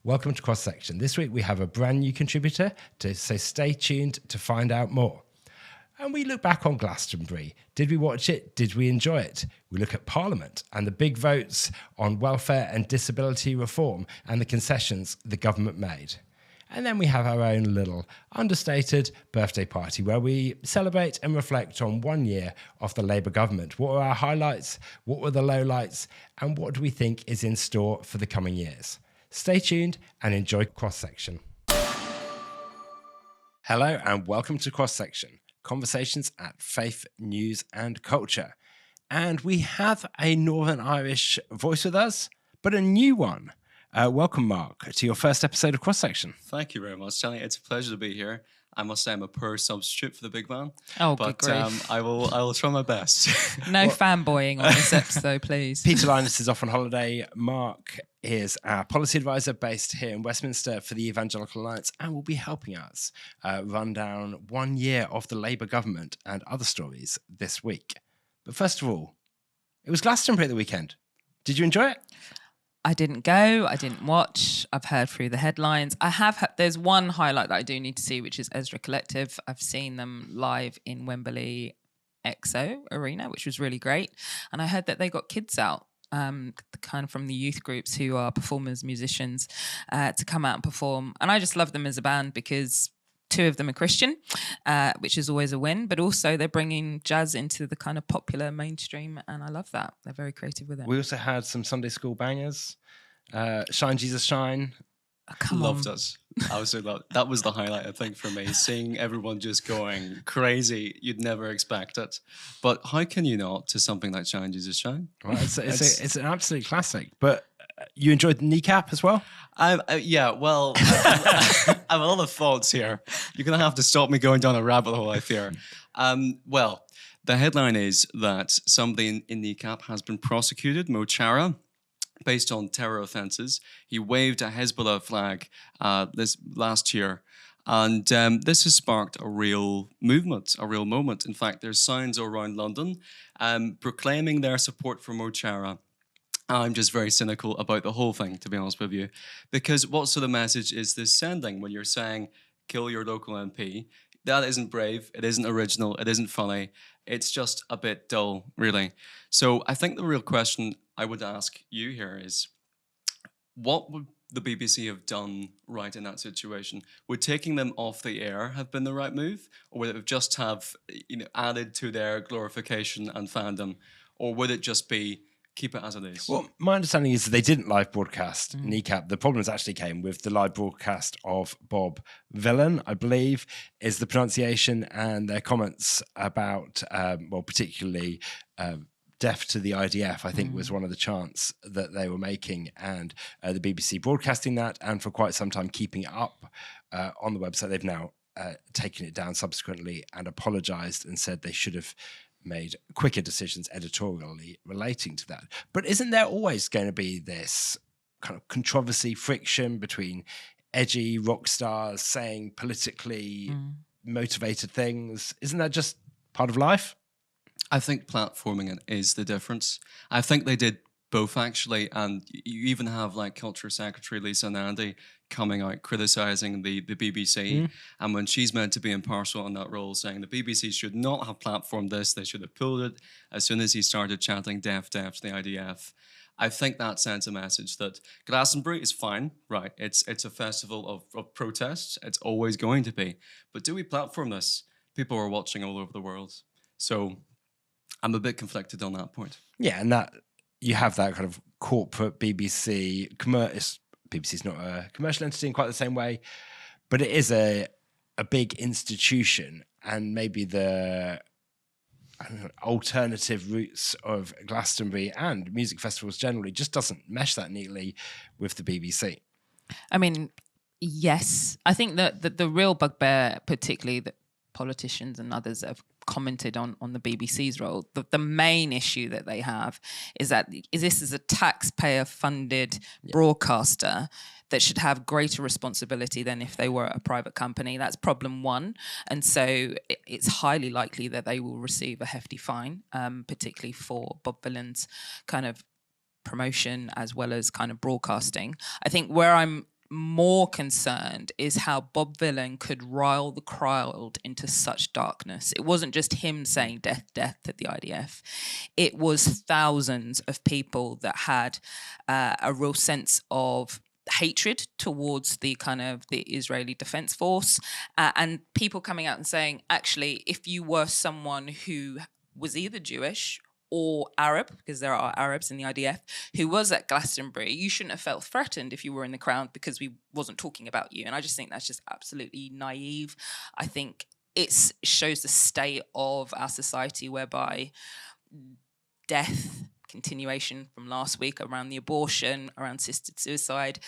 Welcome to Cross Section. This week we have a brand new contributor, so stay tuned to find out more. And we look back on Glastonbury. Did we watch it? Did we enjoy it? We look at Parliament and the big votes on welfare and disability reform and the concessions the government made. And then we have our own little understated birthday party where we celebrate and reflect on 1 year of the Labour government. What were our highlights? What were the lowlights? And what do we think is in store for the coming years? Stay tuned and enjoy Cross Section. Hello and welcome to Cross Section, conversations at Faith, News and Culture. And we have a Northern Irish voice with us, but a new one. Welcome, Mark, to your first episode of Cross Section. Thank you very much, Johnny. It's a pleasure to be here. I must say I'm a poor substitute for the big man. Oh, but good grief. I will try my best. No fanboying on this episode, please. Peter Linus is off on holiday. Mark is our policy advisor based here in Westminster for the Evangelical Alliance and will be helping us run down 1 year of the Labour government and other stories this week. But first of all, it was Glastonbury at the weekend. Did you enjoy it? I didn't go. I didn't watch. I've heard through the headlines. There's one highlight that I do need to see, which is Ezra Collective. I've seen them live in Wembley EXO Arena, which was really great. And I heard that they got kids out, kind of from the youth groups who are performers, musicians, to come out and perform. And I just love them as a band because two of them are Christian, which is always a win, but also they're bringing jazz into the kind of popular mainstream, and I love that. They're very creative with it. We also had some Sunday school bangers. Shine, Jesus, Shine. Oh, Loved it. I was so glad. That was the highlight, I think, for me. Seeing everyone just going crazy, you'd never expect it. But how can you not to something like Shine, Jesus, Shine? Well, it's an absolute classic, but you enjoyed the kneecap as well? Yeah, well, I have a lot of thoughts here. You're going to have to stop me going down a rabbit hole, I fear. Well, the headline is that somebody in Kneecap has been prosecuted, Mo Chara, based on terror offences. He waved a Hezbollah flag this last year. And this has sparked a real movement, a real moment. In fact, there's signs around London proclaiming their support for Mo Chara. I'm just very cynical about the whole thing, to be honest with you, because what sort of message is this sending when you're saying, kill your local MP? That isn't brave, it isn't original, it isn't funny, it's just a bit dull, really. So I think the real question I would ask you here is, what would the BBC have done right in that situation? Would taking them off the air have been the right move? Or would it have just have added to their glorification and fandom? Or would it just be keep it as it is? Well, my understanding is that they didn't live broadcast Kneecap. The problems actually came with the live broadcast of Bob Vylan, I believe, is the pronunciation, and their comments about, particularly deaf to the IDF, I think was one of the chants that they were making, and the BBC broadcasting that, and for quite some time keeping it up on the website. They've now taken it down subsequently and apologised and said they should have made quicker decisions editorially relating to that. But isn't there always going to be this kind of controversy, friction between edgy rock stars saying politically motivated things? Isn't that just part of life? I think platforming it is the difference. I think they did both, actually, and you even have like Culture Secretary Lisa Nandy coming out criticising the BBC, and when she's meant to be impartial in that role, saying the BBC should not have platformed this, they should have pulled it as soon as he started chanting deaf to the IDF. I think that sends a message that Glastonbury is fine, right? It's a festival of protests, it's always going to be, but do we platform this? People are watching all over the world, so I'm a bit conflicted on that point. Yeah, and that you have that kind of corporate BBC. BBC's not a commercial entity in quite the same way, but it is a big institution, and maybe the alternative routes of Glastonbury and music festivals generally just doesn't mesh that neatly with the BBC. I mean, yes. I think that the real bugbear, particularly that politicians and others have commented on the BBC's role, the main issue that they have is that this is a taxpayer-funded broadcaster that should have greater responsibility than if they were a private company. That's problem one. And so it's highly likely that they will receive a hefty fine, particularly for Bob Vylan's kind of promotion as well as kind of broadcasting. I think where I'm more concerned is how Bob Vylan could rile the crowd into such darkness. It wasn't just him saying death, death at the IDF. It was thousands of people that had a real sense of hatred towards the kind of the Israeli Defense Force, and people coming out and saying, actually, if you were someone who was either Jewish or Arab, because there are Arabs in the IDF, who was at Glastonbury, you shouldn't have felt threatened if you were in the crowd because we wasn't talking about you. And I just think that's just absolutely naive. I think it shows the state of our society whereby death, continuation from last week around the abortion, around assisted suicide,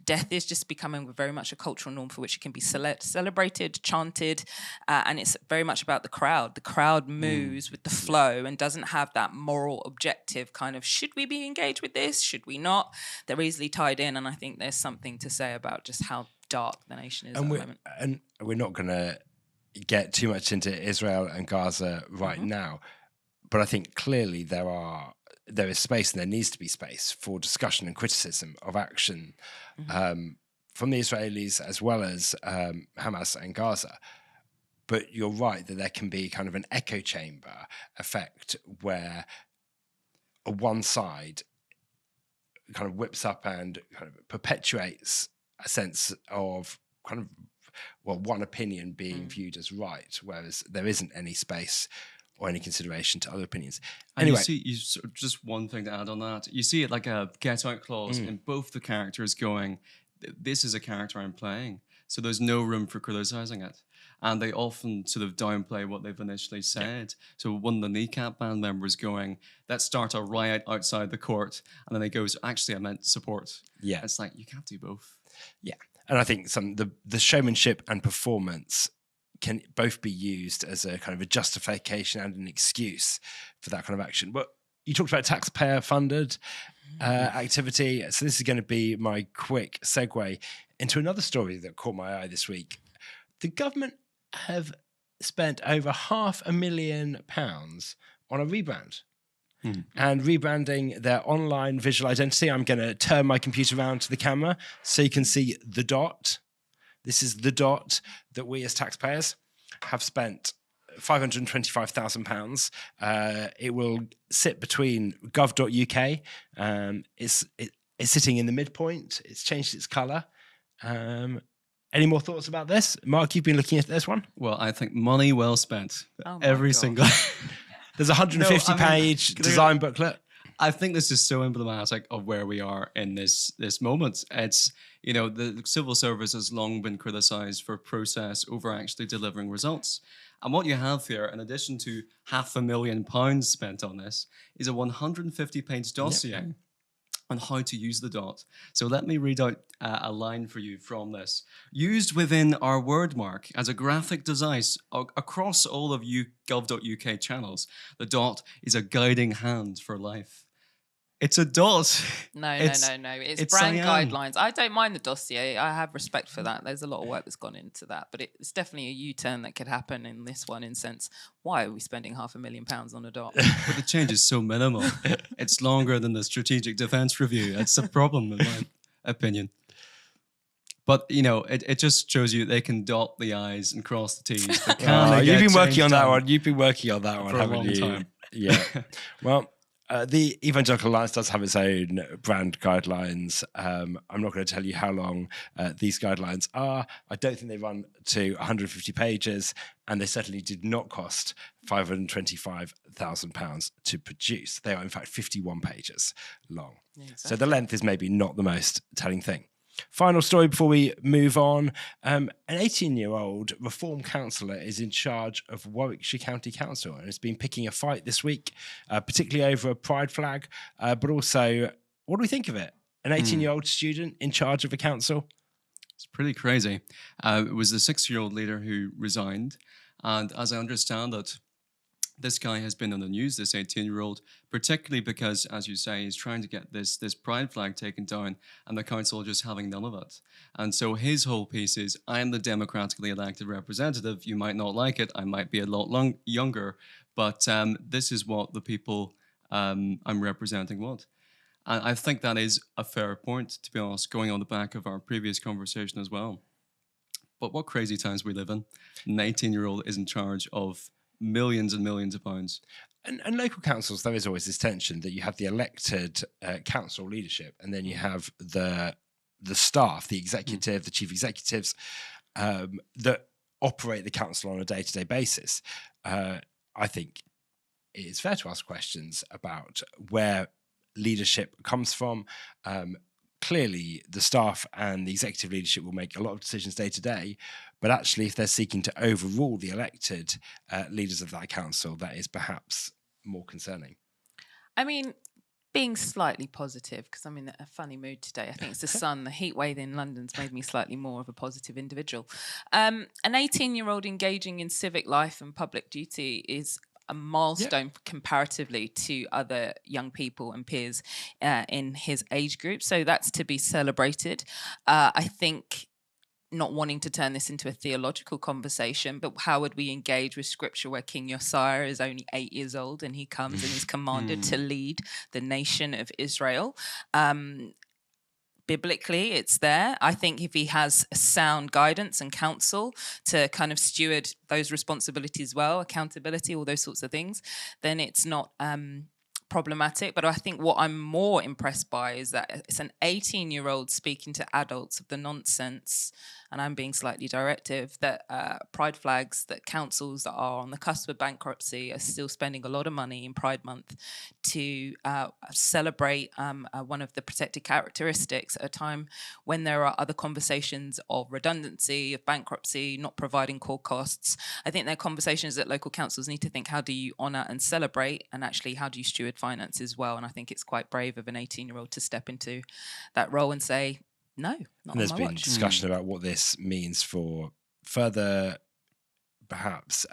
death is just becoming very much a cultural norm for which it can be celebrated, chanted, and it's very much about the crowd. The crowd moves with the flow and doesn't have that moral objective kind of, should we be engaged with this? Should we not? They're easily tied in, and I think there's something to say about just how dark the nation is at the moment. And we're not going to get too much into Israel and Gaza right now, but I think clearly there is space, and there needs to be space for discussion and criticism of action from the Israelis as well as Hamas and Gaza. But you're right that there can be kind of an echo chamber effect where one side kind of whips up and kind of perpetuates a sense of kind of, well, one opinion being viewed as right, whereas there isn't any space or any consideration to other opinions. Anyway, and just one thing to add on that. You see it like a get out clause in both the characters going, this is a character I'm playing, so there's no room for criticizing it. And they often sort of downplay what they've initially said. So one of the Kneecap band members going, let's start a riot outside the court. And then he goes, actually, I meant support. Yeah. It's like, you can't do both. Yeah. And I think the showmanship and performance can both be used as a kind of a justification and an excuse for that kind of action. But you talked about taxpayer-funded activity. So this is going to be my quick segue into another story that caught my eye this week. The government have spent over £500,000 on a rebrand. And rebranding their online visual identity. I'm going to turn my computer around to the camera so you can see the dot. This is the dot that we as taxpayers have spent £525,000. It will sit between gov.uk. It's sitting in the midpoint. It's changed its colour. Any more thoughts about this? Mark, you've been looking at this one? Well, I think money well spent. Oh Every single... There's a 150-page design booklet. I think this is so emblematic of where we are in this moment. It's, the civil service has long been criticised for process over actually delivering results. And what you have here, in addition to £500,000 spent on this, is a 150-page dossier on how to use the dot. So let me read out a line for you from this. Used within our wordmark as a graphic device across all of gov.uk channels, the dot is a guiding hand for life. It's a dot. No. It's brand guidelines. I don't mind the dossier. I have respect for that. There's a lot of work that's gone into that, but it's definitely a U-turn that could happen in this one. In sense, why are we spending £500,000 on a dot? But the change is so minimal. It's longer than the Strategic Defence Review. It's a problem, in my opinion. But it just shows you they can dot the I's and cross the T's. You've been working on that one. You've been working on that one, for a long time. Yeah. Well. The Evangelical Alliance does have its own brand guidelines. I'm not going to tell you how long these guidelines are. I don't think they run to 150 pages, and they certainly did not cost £525,000 to produce. They are, in fact, 51 pages long. Yeah, exactly. So the length is maybe not the most telling thing. Final story before we move on. An 18-year-old Reform councillor is in charge of Warwickshire County Council and has been picking a fight this week, particularly over a pride flag, but also, what do we think of it? An 18-year-old student in charge of a council? It's pretty crazy. It was the 6-year-old leader who resigned, and as I understand it, this guy has been on the news, this 18-year-old, particularly because, as you say, he's trying to get this pride flag taken down and the council just having none of it. And so his whole piece is, I'm the democratically elected representative. You might not like it. I might be a lot younger, but this is what the people I'm representing want. And I think that is a fair point, to be honest, going on the back of our previous conversation as well. But what crazy times we live in. An 18-year-old is in charge of millions and millions of pounds. And local councils, there is always this tension that you have the elected council leadership, and then you have the staff, the executive, the chief executives that operate the council on a day-to-day basis. I think it is fair to ask questions about where leadership comes from. Clearly, the staff and the executive leadership will make a lot of decisions day to day, but actually, if they're seeking to overrule the elected leaders of that council, that is perhaps more concerning. I mean, being slightly positive, because I'm in a funny mood today. I think it's the sun. The heat wave in London's made me slightly more of a positive individual. An 18-year-old engaging in civic life and public duty is a milestone comparatively to other young people and peers in his age group. So that's to be celebrated. I think, not wanting to turn this into a theological conversation, but how would we engage with scripture where King Josiah is only 8 years old and he comes and is commanded to lead the nation of Israel? Biblically, it's there. I think if he has sound guidance and counsel to kind of steward those responsibilities well, accountability, all those sorts of things, then it's not problematic. But I think what I'm more impressed by is that it's an 18-year-old speaking to adults of the nonsense, and I'm being slightly directive, that pride flags, that councils that are on the cusp of bankruptcy are still spending a lot of money in Pride Month to celebrate one of the protected characteristics at a time when there are other conversations of redundancy, of bankruptcy, not providing core costs. I think they're conversations that local councils need to think, how do you honour and celebrate, and actually how do you steward finances well? And I think it's quite brave of an 18-year-old to step into that role and say, no, not and there's on my been watch. discussion about what this means for further, perhaps,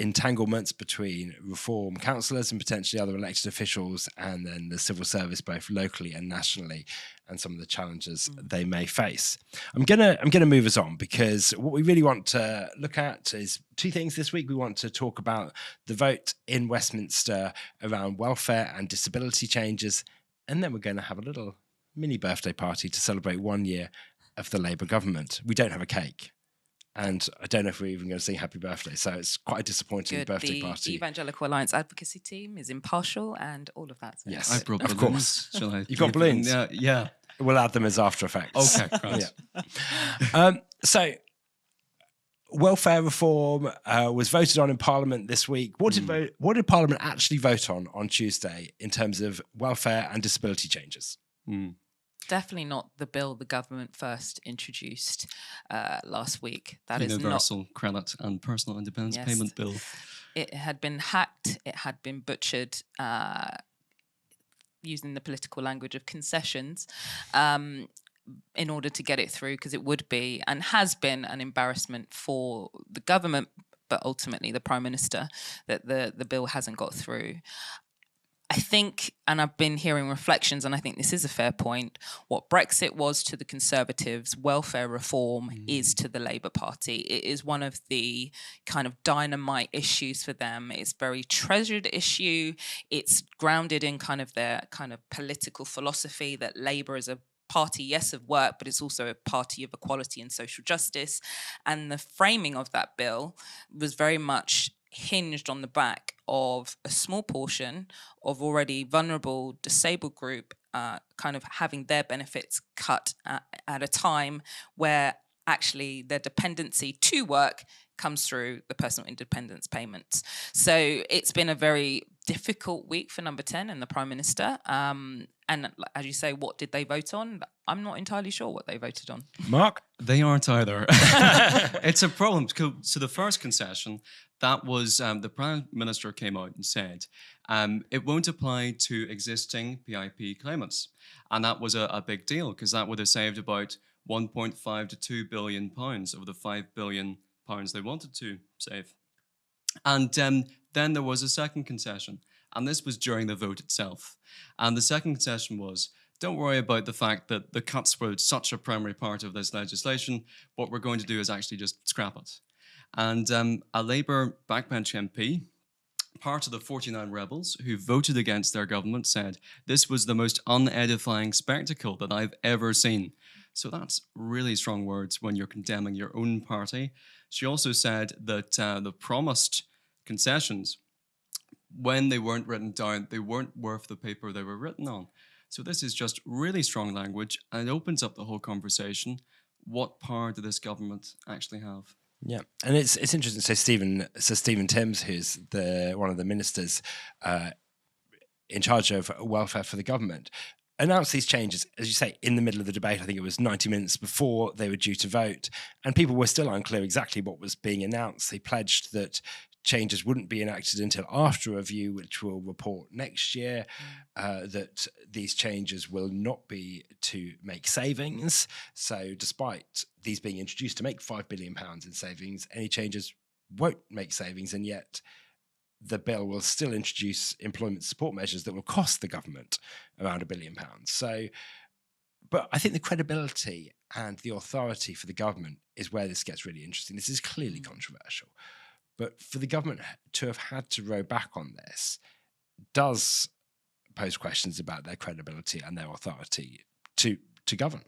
entanglements between reform councillors and potentially other elected officials, and then the civil service, both locally and nationally, and some of the challenges they may face. I'm gonna move us on, because what we really want to look at is two things this week. We want to talk about the vote in Westminster around welfare and disability changes, and then we're going to have a little mini birthday party to celebrate 1 year of the Labour government. We don't have a cake, and I don't know if we're even going to sing happy birthday, so it's quite a disappointing birthday party. The Evangelical Alliance advocacy team is impartial and all of that. So Yes, I brought of balloons. course. Shall I? You've got balloons? Yeah. We'll add them as after effects. Okay, right. So welfare reform was voted on in Parliament this week. What did Parliament actually vote on Tuesday in terms of welfare and disability changes? Definitely not the bill the government first introduced last week. That Universal Credit and Personal Independence Payment Bill. It had been hacked. It had been butchered, using the political language of concessions, in order to get it through, because it would be and has been an embarrassment for the government, but ultimately the Prime Minister, that the bill hasn't got through. I think, and I've been hearing reflections, and I think this is a fair point, what Brexit was to the Conservatives, welfare reform is to the Labour Party. It is one of the kind of dynamite issues for them. It's a very treasured issue. It's grounded in kind of their kind of political philosophy that Labour is a party, yes, of work, but it's also a party of equality and social justice. And the framing of that bill was very much hinged on the back of a small portion of already vulnerable disabled group kind of having their benefits cut at a time where actually their dependency to work comes through the personal independence payments. So it's been a very difficult week for Number 10 and the Prime Minister. And as you say, what did they vote on? I'm not entirely sure what they voted on. Mark? They aren't either. It's a problem. So the first concession, that was the Prime Minister came out and said it won't apply to existing PIP claimants. And that was a big deal, because that would have saved about 1.5 to 2 billion pounds of the 5 billion pounds they wanted to save. And then there was a second concession, and this was during the vote itself. And the second concession was, don't worry about the fact that the cuts were such a primary part of this legislation. What we're going to do is actually just scrap it. And a Labour backbench MP part of the 49 rebels who voted against their government said, "This was the most unedifying spectacle that I've ever seen." So that's really strong words when you're condemning your own party. She also said that the promised concessions, when they weren't written down, they weren't worth the paper they were written on. So this is just really strong language, and it opens up the whole conversation. What power did this government actually have? Yeah, and it's interesting. So Stephen Timms, who's one of the ministers in charge of welfare for the government, announced these changes, as you say, in the middle of the debate. I think it was 90 minutes before they were due to vote, and people were still unclear exactly what was being announced. They pledged that changes wouldn't be enacted until after a review, which will report next year, that these changes will not be to make savings. So despite these being introduced to make £5 billion in savings, any changes won't make savings, and yet the bill will still introduce employment support measures that will cost the government around £1 billion. So, but I think the credibility and the authority for the government is where this gets really interesting. This is clearly controversial. But for the government to have had to row back on this does pose questions about their credibility and their authority to govern.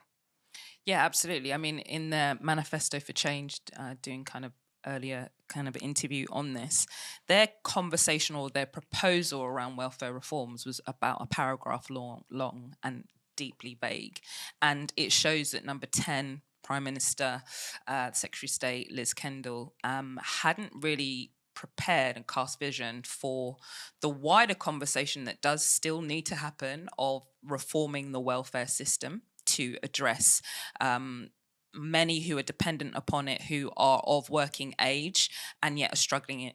Yeah, absolutely. I mean, in their manifesto for change, doing kind of earlier kind of interview on this, their conversation or their proposal around welfare reforms was about a paragraph long and deeply vague. And it shows that number 10, Prime Minister, Secretary of State Liz Kendall, hadn't really prepared and cast vision for the wider conversation that does still need to happen of reforming the welfare system to address many who are dependent upon it, who are of working age and yet are struggling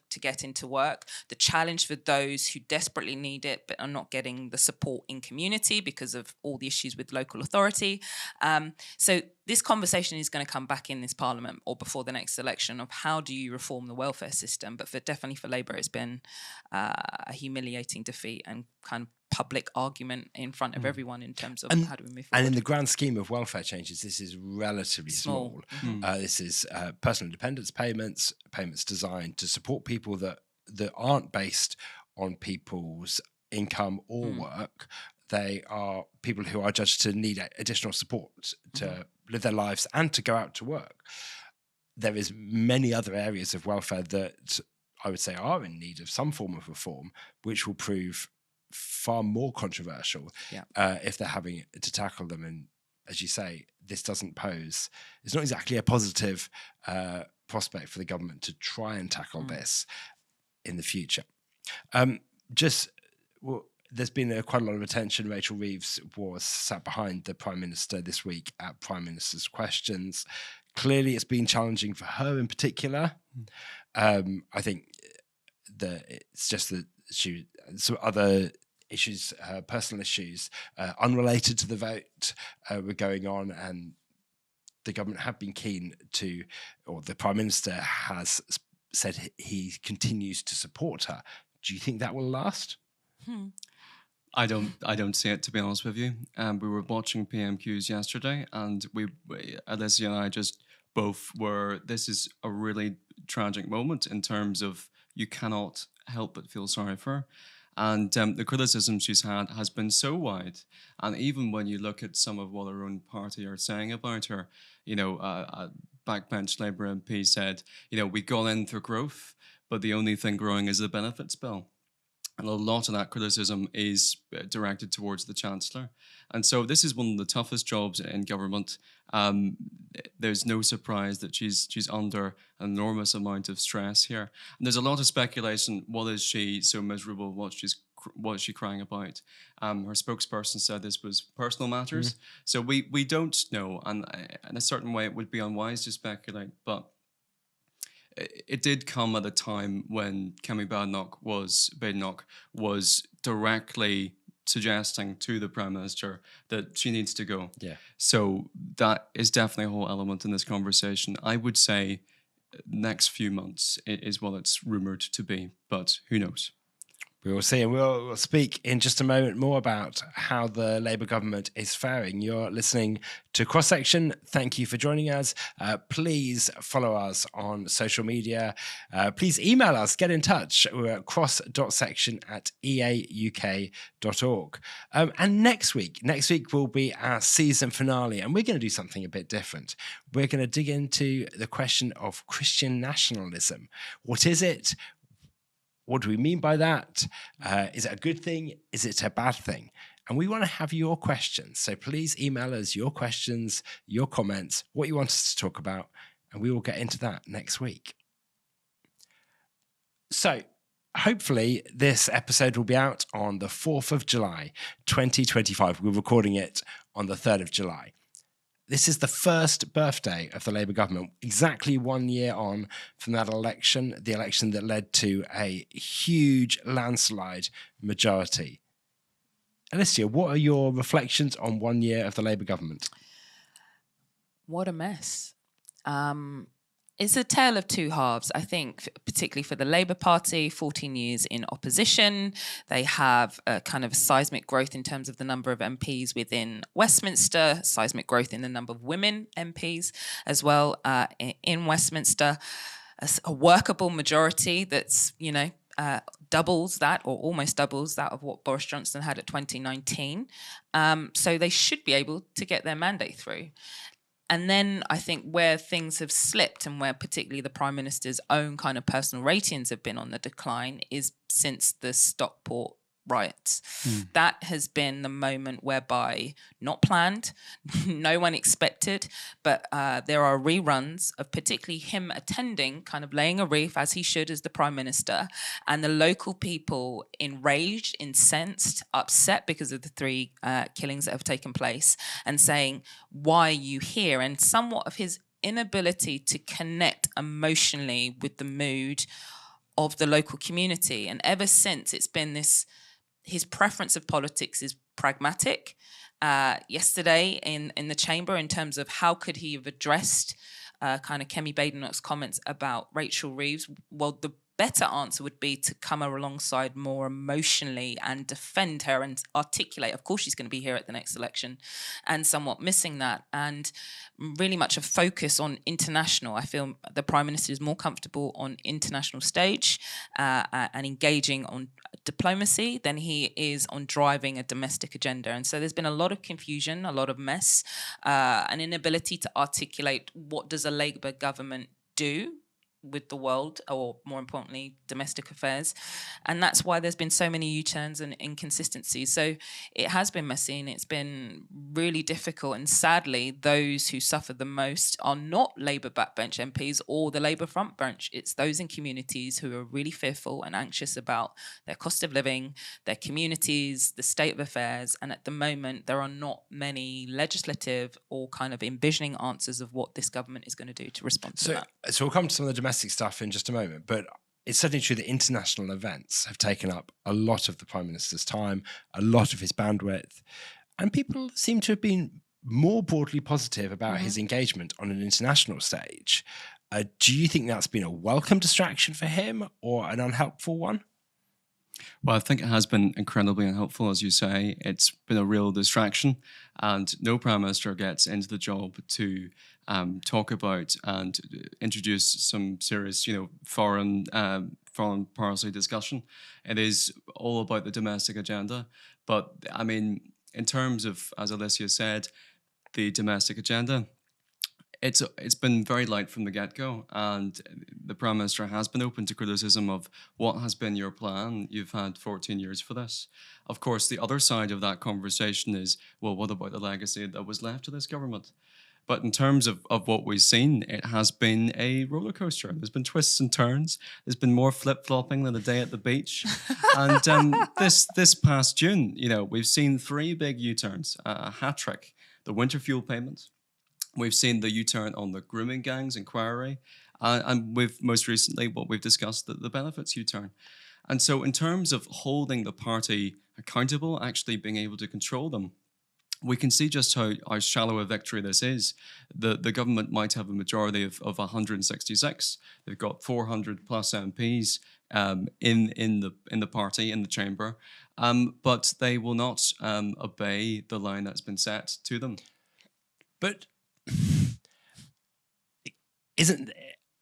to get into work. The challenge for those who desperately need it but are not getting the support in community because of all the issues with local authority. So this conversation is going to come back in this parliament or before the next election of how do you reform the welfare system. But definitely for Labour, it's been a humiliating defeat and kind of public argument in front of everyone in terms of how do we move forward. And in the grand scheme of welfare changes, this is relatively small. This is personal independence payments designed to support people that aren't based on people's income or work. They are people who are judged to need additional support to live their lives and to go out to work. There is many other areas of welfare that I would say are in need of some form of reform, which will prove far more controversial if they're having to tackle them. And as you say, this doesn't pose, it's not exactly a positive prospect for the government to try and tackle this in the future. There's been quite a lot of attention. Rachel Reeves was sat behind the Prime Minister this week at Prime Minister's Questions. Clearly, it's been challenging for her in particular. I think that it's just that some other issues, personal issues, unrelated to the vote, were going on, and the government have been keen to, or the Prime Minister has said he continues to support her. Do you think that will last? I don't see it, to be honest with you. We were watching PMQs yesterday, and we Alicia and I just both were. This is a really tragic moment in terms of you cannot help but feel sorry for her. And the criticism she's had has been so wide. And even when you look at some of what her own party are saying about her, a backbench Labour MP said, we got in for growth, but the only thing growing is the benefits bill. And a lot of that criticism is directed towards the Chancellor. And so this is one of the toughest jobs in government. There's no surprise that she's under an enormous amount of stress here. And there's a lot of speculation. What is she so miserable? What is she crying about? Her spokesperson said this was personal matters. So we don't know. And in a certain way, it would be unwise to speculate. But it did come at a time when Kemi Badenoch was directly suggesting to the Prime Minister that she needs to go. Yeah. So that is definitely a whole element in this conversation. I would say next few months is what it's rumoured to be, but who knows? We will see, and we'll speak in just a moment more about how the Labour government is faring. You're listening to Cross Section. Thank you for joining us. Please follow us on social media. Please email us, get in touch. We're at cross.section@eauk.org. And next week will be our season finale, and we're going to do something a bit different. We're going to dig into the question of Christian nationalism. What is it? What do we mean by that? Is it a good thing? Is it a bad thing? And we want to have your questions. So please email us your questions, your comments, what you want us to talk about, and we will get into that next week. So hopefully this episode will be out on the 4th of July, 2025. We're recording it on the 3rd of July. This is the first birthday of the Labour government, exactly 1 year on from that election, the election that led to a huge landslide majority. Alicia, what are your reflections on 1 year of the Labour government? What a mess. It's a tale of two halves, I think, particularly for the Labour Party, 14 years in opposition. They have a kind of seismic growth in terms of the number of MPs within Westminster, seismic growth in the number of women MPs as well in Westminster, a workable majority that's, doubles that or almost doubles that of what Boris Johnson had at 2019. So they should be able to get their mandate through. And then I think where things have slipped and where particularly the Prime Minister's own kind of personal ratings have been on the decline is since the Stockport riots. That has been the moment whereby, not planned, no one expected, but there are reruns of particularly him attending, kind of laying a wreath as he should as the Prime Minister, and the local people enraged, incensed, upset because of the three killings that have taken place, and saying, why are you here? And somewhat of his inability to connect emotionally with the mood of the local community. And ever since, it's been this, his preference of politics is pragmatic. Yesterday in the chamber, in terms of how could he have addressed kind of Kemi Badenoch's comments about Rachel Reeves, well, the better answer would be to come alongside more emotionally and defend her and articulate, of course she's going to be here at the next election, and somewhat missing that. And really much a focus on international. I feel the Prime Minister is more comfortable on international stage and engaging on diplomacy than he is on driving a domestic agenda. And so there's been a lot of confusion, a lot of mess, an inability to articulate what does a Labour government do with the world, or more importantly, domestic affairs. And that's why there's been so many U-turns and inconsistencies. So it has been messy and it's been really difficult. And sadly, those who suffer the most are not Labour backbench MPs or the Labour front bench. It's those in communities who are really fearful and anxious about their cost of living, their communities, the state of affairs. And at the moment, there are not many legislative or kind of envisioning answers of what this government is going to do to respond to that. So we'll come to some of the domestic stuff in just a moment, but it's certainly true that international events have taken up a lot of the Prime Minister's time, a lot of his bandwidth, and people seem to have been more broadly positive about his engagement on an international stage. Do you think that's been a welcome distraction for him or an unhelpful one? Well, I think it has been incredibly unhelpful, as you say. It's been a real distraction, and no Prime Minister gets into the job to talk about and introduce some serious, foreign policy discussion. It is all about the domestic agenda. But I mean, in terms of, as Alicia said, the domestic agenda, it's been very light from the get-go, and the Prime Minister has been open to criticism of what has been your plan. You've had 14 years for this. Of course, the other side of that conversation is, well, what about the legacy that was left to this government? But in terms of what we've seen, it has been a roller coaster. There's been twists and turns. There's been more flip-flopping than a day at the beach. And this past June, we've seen 3 big U-turns, a hat-trick, the winter fuel payment. We've seen the U-turn on the grooming gangs inquiry, and we've most recently what we've discussed, the benefits U-turn. And so in terms of holding the party accountable, actually being able to control them, we can see just how shallow a victory this is. The government might have a majority of 166. They've got 400 plus MPs. in the party, in the chamber, but they will not obey the line that's been set to them. But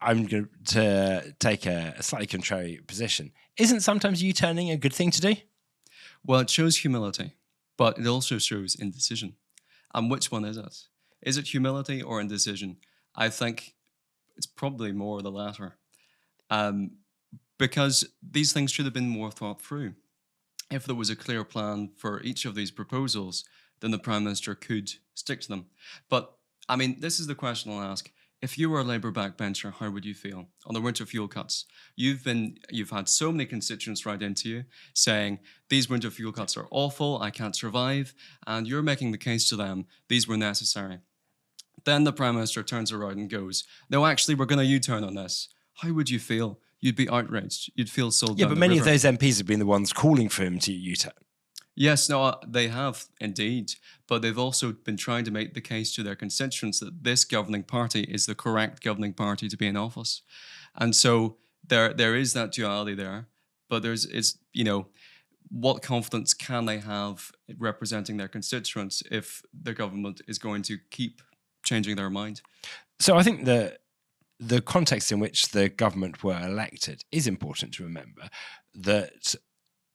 I'm going to take a slightly contrary position. Isn't sometimes U-turning a good thing to do? Well, it shows humility, but it also shows indecision. And which one is it? Is it humility or indecision? I think it's probably more the latter. Because these things should have been more thought through. If there was a clear plan for each of these proposals, then the Prime Minister could stick to them. But, I mean, this is the question I'll ask. If you were a Labour backbencher, how would you feel on the winter fuel cuts? You've had so many constituents write into you saying, these winter fuel cuts are awful, I can't survive, and you're making the case to them, these were necessary. Then the Prime Minister turns around and goes, no, actually, we're going to U-turn on this. How would you feel? You'd be outraged. You'd feel sold down. Yeah, but many of those MPs have been the ones calling for him to U-turn. Yes, no, they have indeed. But they've also been trying to make the case to their constituents that this governing party is the correct governing party to be in office. And so there is that duality there. But what confidence can they have representing their constituents if the government is going to keep changing their mind? So I think the context in which the government were elected is important to remember. That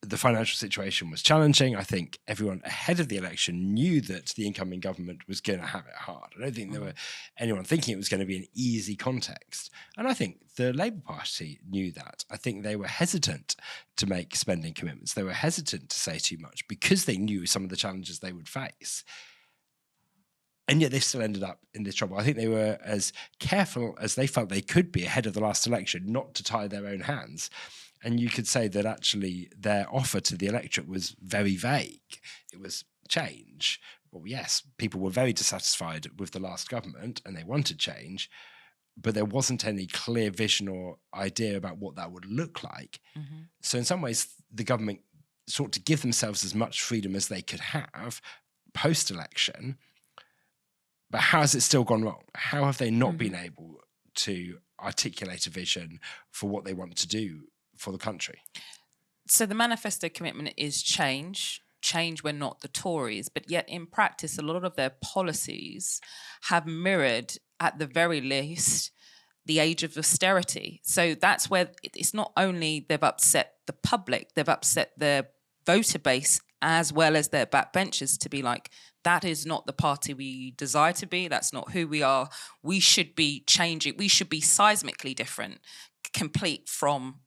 the financial situation was challenging. I think everyone ahead of the election knew that the incoming government was going to have it hard. I don't think there were anyone thinking it was going to be an easy context. And I think the Labour Party knew that. I think they were hesitant to make spending commitments. They were hesitant to say too much because they knew some of the challenges they would face. And yet they still ended up in this trouble. I think they were as careful as they felt they could be ahead of the last election not to tie their own hands. And you could say that actually their offer to the electorate was very vague. It was change. Well, yes, people were very dissatisfied with the last government and they wanted change, but there wasn't any clear vision or idea about what that would look like. Mm-hmm. So in some ways, the government sought to give themselves as much freedom as they could have post-election. But how has it still gone wrong? How have they not been able to articulate a vision for what they want to do for the country? So the manifesto commitment is change. Change when not the Tories, but yet in practice, a lot of their policies have mirrored, at the very least, the age of austerity. So that's where it's not only they've upset the public, they've upset their voter base as well as their backbenchers to be like, that is not the party we desire to be. That's not who we are. We should be changing. We should be seismically different, complete from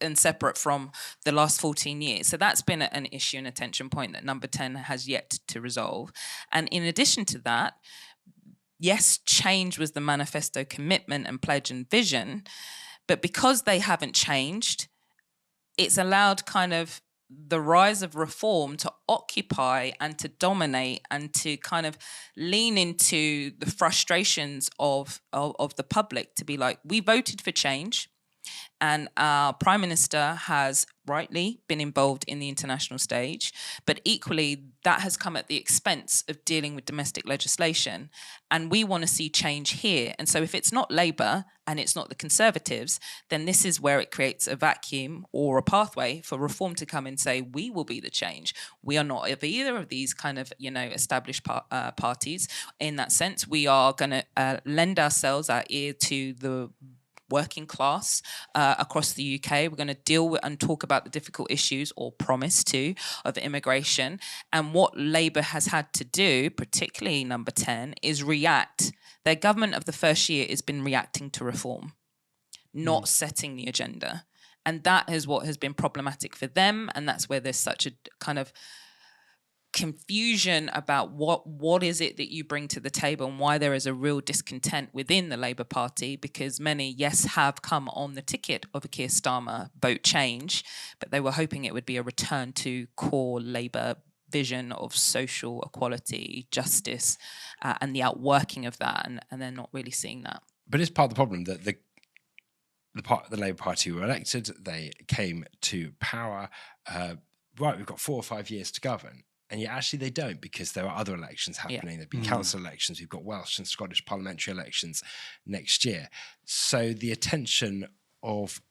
and separate from the last 14 years. So that's been an issue and a tension point that Number 10 has yet to resolve. And in addition to that, yes, change was the manifesto commitment and pledge and vision, but because they haven't changed, it's allowed kind of the rise of reform to occupy and to dominate and to kind of lean into the frustrations of the public to be like, we voted for change. And our Prime Minister has rightly been involved in the international stage, but equally that has come at the expense of dealing with domestic legislation. And we want to see change here. And so if it's not Labour and it's not the Conservatives, then this is where it creates a vacuum or a pathway for reform to come and say, we will be the change. We are not of either of these kind of, established parties. In that sense, we are going to lend ourselves, our ear to the working class across the UK. We're going to deal with and talk about the difficult issues, or promise to, of immigration. And what Labour has had to do, particularly Number 10, is react. Their government of the first year has been reacting to reform, not setting the agenda. And that is what has been problematic for them. And that's where there's such a kind of confusion about what is it that you bring to the table and why there is a real discontent within the Labour Party, because many, yes, have come on the ticket of a Keir Starmer vote change, but they were hoping it would be a return to core Labour vision of social equality, justice, and the outworking of that, and they're not really seeing that. But it's part of the problem that the Labour Party were elected, they came to power, we've got 4 or 5 years to govern. And yet actually they don't, because there are other elections happening. There've been council elections. We've got Welsh and Scottish parliamentary elections next year. So the attention of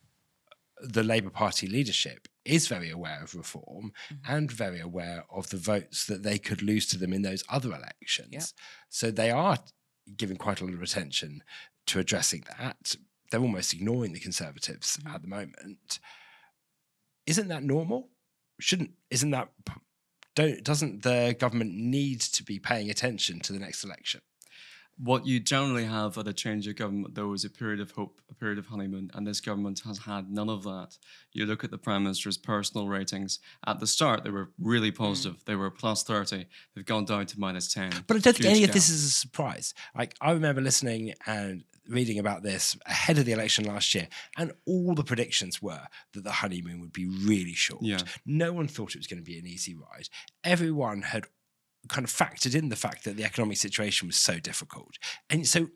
the Labour Party leadership is very aware of reform and very aware of the votes that they could lose to them in those other elections. Yep. So they are giving quite a lot of attention to addressing that. They're almost ignoring the Conservatives at the moment. Isn't that normal? Doesn't the government need to be paying attention to the next election? What you generally have at a change of government, though, is a period of hope, a period of honeymoon, and this government has had none of that. You look at the Prime Minister's personal ratings. At the start, they were really positive. They were plus 30. They've gone down to minus 10. But I don't think Huge any of gap. this is a surprise. Like, I remember listening and reading about this ahead of the election last year, and all the predictions were that the honeymoon would be really short. Yeah. No one thought it was going to be an easy ride. Everyone had kind of factored in the fact that the economic situation was so difficult. And so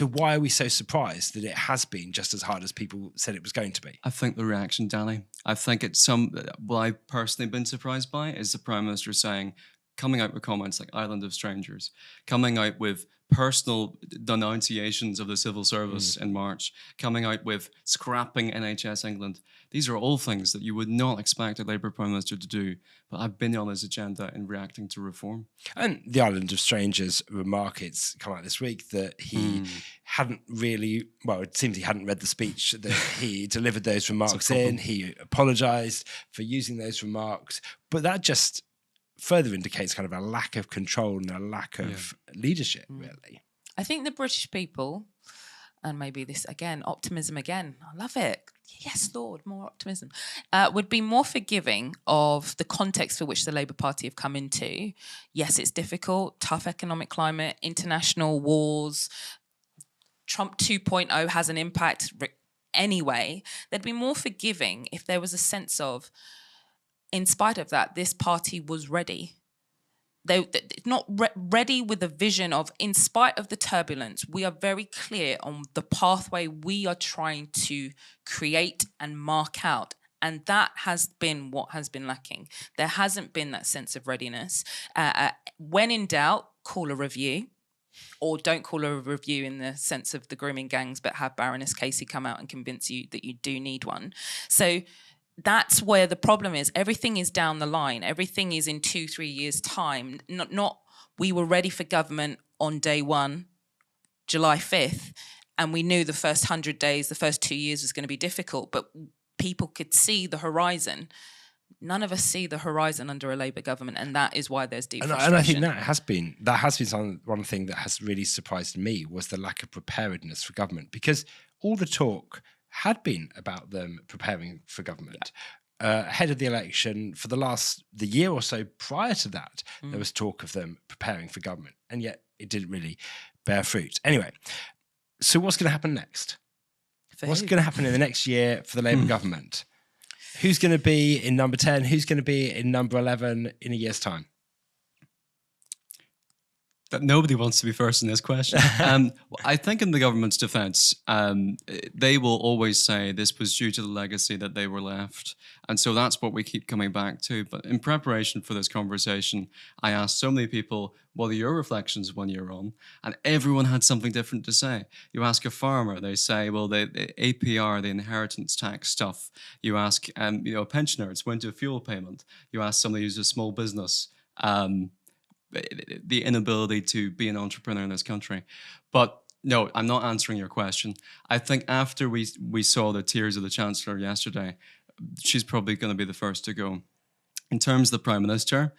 why are we so surprised that it has been just as hard as people said it was going to be? I think the reaction, Danny, I think it's what I've personally been surprised by is the Prime Minister coming out with comments like Island of Strangers, coming out with personal denunciations of the civil service in March, coming out with scrapping NHS England. These are all things that you would not expect a Labour Prime Minister to do, but I've been on his agenda in reacting to reform. And the Island of Strangers remark, it's come out this week that he hadn't really, well, it seems he hadn't read the speech that he delivered those remarks in. He apologised for using those remarks, but that just further indicates kind of a lack of control and a lack of leadership, really. I think the British people, and maybe this again, optimism again, I love it. Yes, Lord, more optimism, would be more forgiving of the context for which the Labour Party have come into. Yes, it's difficult, tough economic climate, international wars. Trump 2.0 has an impact anyway. They'd be more forgiving if there was a sense of, in spite of that, this party was ready. They're not ready with a vision of, in spite of the turbulence, we are very clear on the pathway we are trying to create and mark out. And that has been what has been lacking. There hasn't been that sense of readiness. When in doubt, call a review. Or don't call a review in the sense of the grooming gangs, but have Baroness Casey come out and convince you that you do need one. So that's where the problem is. Everything is down the line. Everything is in 2-3 years' time. Not we were ready for government on day one, July 5th, and we knew the first 100 days, the first 2 years was going to be difficult, but people could see the horizon. None of us see the horizon under a Labour government, and that is why there's deep frustration. And I think that has been one thing that has really surprised me was the lack of preparedness for government, because all the talk had been about them preparing for government. Ahead of the election, for the year or so prior to that, there was talk of them preparing for government, and yet it didn't really bear fruit. Anyway, so what's going to happen next? What's going to happen in the next year for the Labour government? Who's going to be in number 10? Who's going to be in number 11 in a year's time? That nobody wants to be first in this question. I think in the government's defence, they will always say this was due to the legacy that they were left. And so that's what we keep coming back to. But in preparation for this conversation, I asked so many people, what are your reflections 1 year on? And everyone had something different to say. You ask a farmer, they say, well, the APR, the inheritance tax stuff. You ask a pensioner, it's went to a fuel payment. You ask somebody who's a small business, the inability to be an entrepreneur in this country. But no, I'm not answering your question. I think after we saw the tears of the Chancellor yesterday, she's probably going to be the first to go. In terms of the Prime Minister,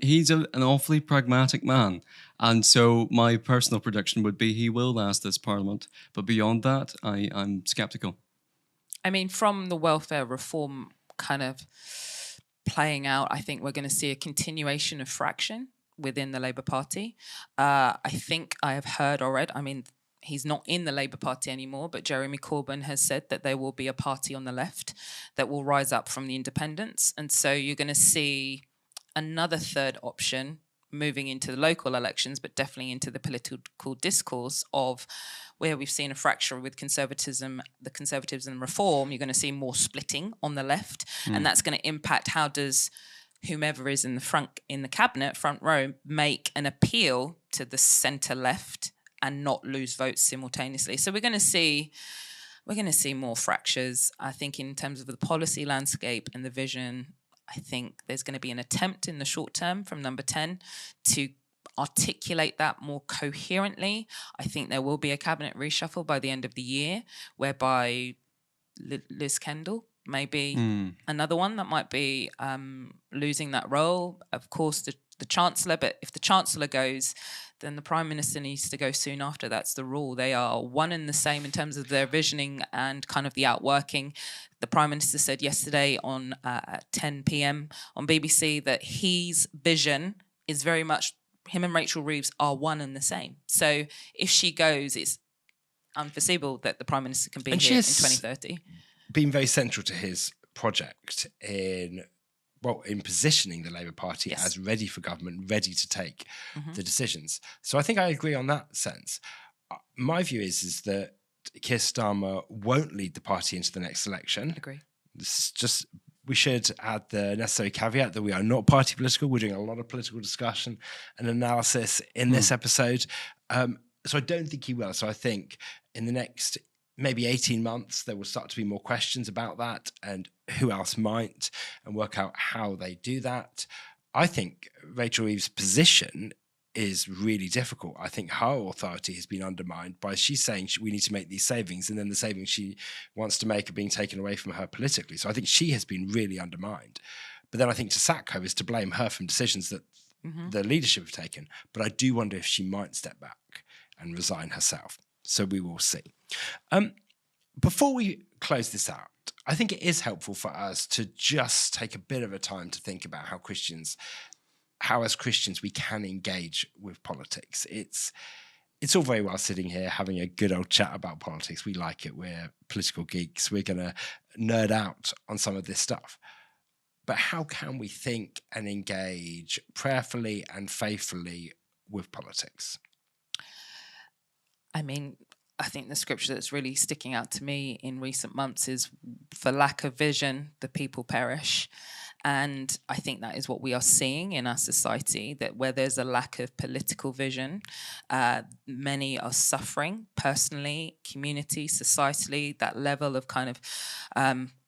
he's an awfully pragmatic man. And so my personal prediction would be he will last this Parliament. But beyond that, I'm sceptical. I mean, from the welfare reform kind of playing out, I think we're going to see a continuation of fraction within the Labour Party. I think I have heard or read, I mean, he's not in the Labour Party anymore, but Jeremy Corbyn has said that there will be a party on the left that will rise up from the independents. And so you're going to see another third option moving into the local elections, but definitely into the political discourse of where we've seen a fracture with conservatism, the Conservatives and Reform. You're going to see more splitting on the left, and that's going to impact how does whomever is in the cabinet, front row, make an appeal to the centre left and not lose votes simultaneously. So we're going to see we're going to see more fractures. I think in terms of the policy landscape and the vision, I think there's going to be an attempt in the short term from Number 10 to articulate that more coherently. I think there will be a cabinet reshuffle by the end of the year, whereby Liz Kendall may be another one that might be losing that role. Of course, the Chancellor, but if the Chancellor goes, then the Prime Minister needs to go soon after. That's the rule. They are one and the same in terms of their visioning and kind of the outworking. The Prime Minister said yesterday on at 10 p.m. on BBC that his vision is very much, him and Rachel Reeves are one and the same. So if she goes, it's unforeseeable that the Prime Minister can be And here in she's 2030. been very central to his project in positioning the Labour Party as ready for government, ready to take the decisions. So I think I agree on that sense. My view is that Keir Starmer won't lead the party into the next election. Agree. We should add the necessary caveat that we are not party political. We're doing a lot of political discussion and analysis in this episode. So I don't think he will. So I think in the next maybe 18 months, there will start to be more questions about that and who else might, and work out how they do that. I think Rachel Reeves' position is really difficult. I think her authority has been undermined by she's saying we need to make these savings, and then the savings she wants to make are being taken away from her politically. So I think she has been really undermined. But then I think to sack her is to blame her from decisions that the leadership have taken. But I do wonder if she might step back and resign herself. So we will see. Before we close this out, I think it is helpful for us to just take a bit of a time to think about how as Christians we can engage with politics. It's all very well sitting here having a good old chat about politics. We like it. We're political geeks. We're going to nerd out on some of this stuff. But how can we think and engage prayerfully and faithfully with politics? I mean, I think the scripture that's really sticking out to me in recent months is, for lack of vision, the people perish. And I think that is what we are seeing in our society, that where there's a lack of political vision, many are suffering personally, community, societally. That level of kind of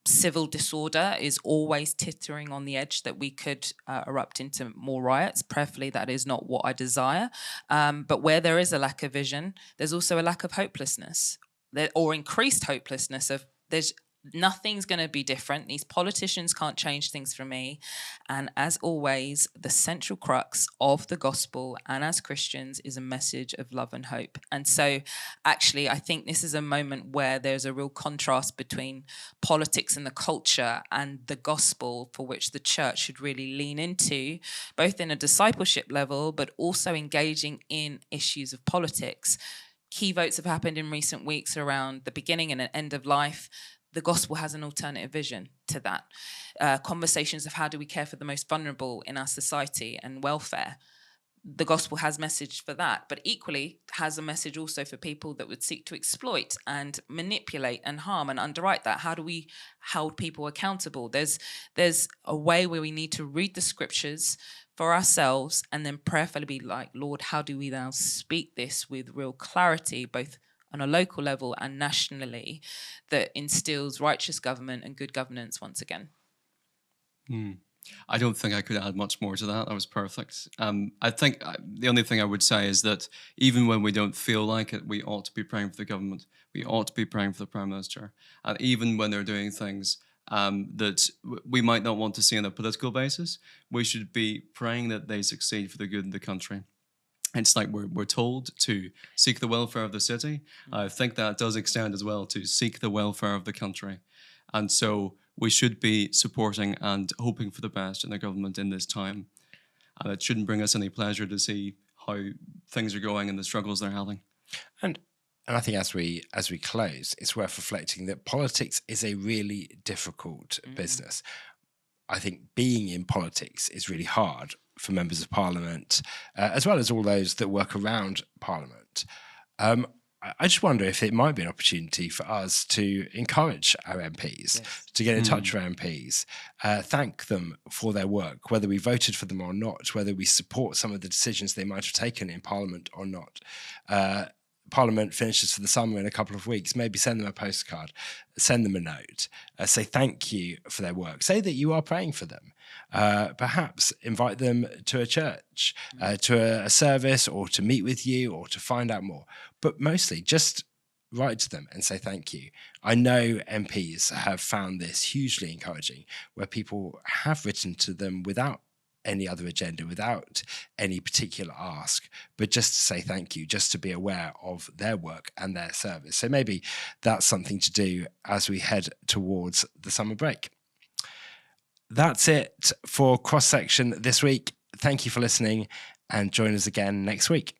civil disorder is always tittering on the edge that we could erupt into more riots. Prayerfully, that is not what I desire. But where there is a lack of vision, there's also a lack of hopelessness, or increased hopelessness of nothing's going to be different. These politicians can't change things for me. And as always, the central crux of the gospel and as Christians is a message of love and hope. And so actually, I think this is a moment where there's a real contrast between politics and the culture and the gospel, for which the church should really lean into, both in a discipleship level, but also engaging in issues of politics. Key votes have happened in recent weeks around the beginning and an end of life. The gospel has an alternative vision to that. Conversations of how do we care for the most vulnerable in our society and welfare. The gospel has message for that, but equally has a message also for people that would seek to exploit and manipulate and harm and underwrite that. How do we hold people accountable? There's a way where we need to read the scriptures for ourselves and then prayerfully be like, Lord, how do we now speak this with real clarity, both on a local level and nationally, that instills righteous government and good governance once again? I don't think I could add much more to that. That was perfect. I think the only thing I would say is that even when we don't feel like it, we ought to be praying for the government. We ought to be praying for the Prime Minister. And even when they're doing things that we might not want to see on a political basis, we should be praying that they succeed for the good of the country. It's like we're told to seek the welfare of the city. I think that does extend as well to seek the welfare of the country. And so we should be supporting and hoping for the best in the government in this time. And it shouldn't bring us any pleasure to see how things are going and the struggles they're having. And I think as we close, it's worth reflecting that politics is a really difficult business. I think being in politics is really hard for members of Parliament, as well as all those that work around Parliament. I just wonder if it might be an opportunity for us to encourage our MPs, to get in touch with our MPs, thank them for their work, whether we voted for them or not, whether we support some of the decisions they might have taken in Parliament or not. Parliament finishes for the summer in a couple of weeks, maybe send them a postcard, send them a note, say thank you for their work, say that you are praying for them. Perhaps invite them to a church, to a service, or to meet with you, or to find out more. But mostly just write to them and say thank you. I know MPs have found this hugely encouraging, where people have written to them without any other agenda, without any particular ask, but just to say thank you, just to be aware of their work and their service. So maybe that's something to do as we head towards the summer break. That's it for Cross Section this week. Thank you for listening, and join us again next week.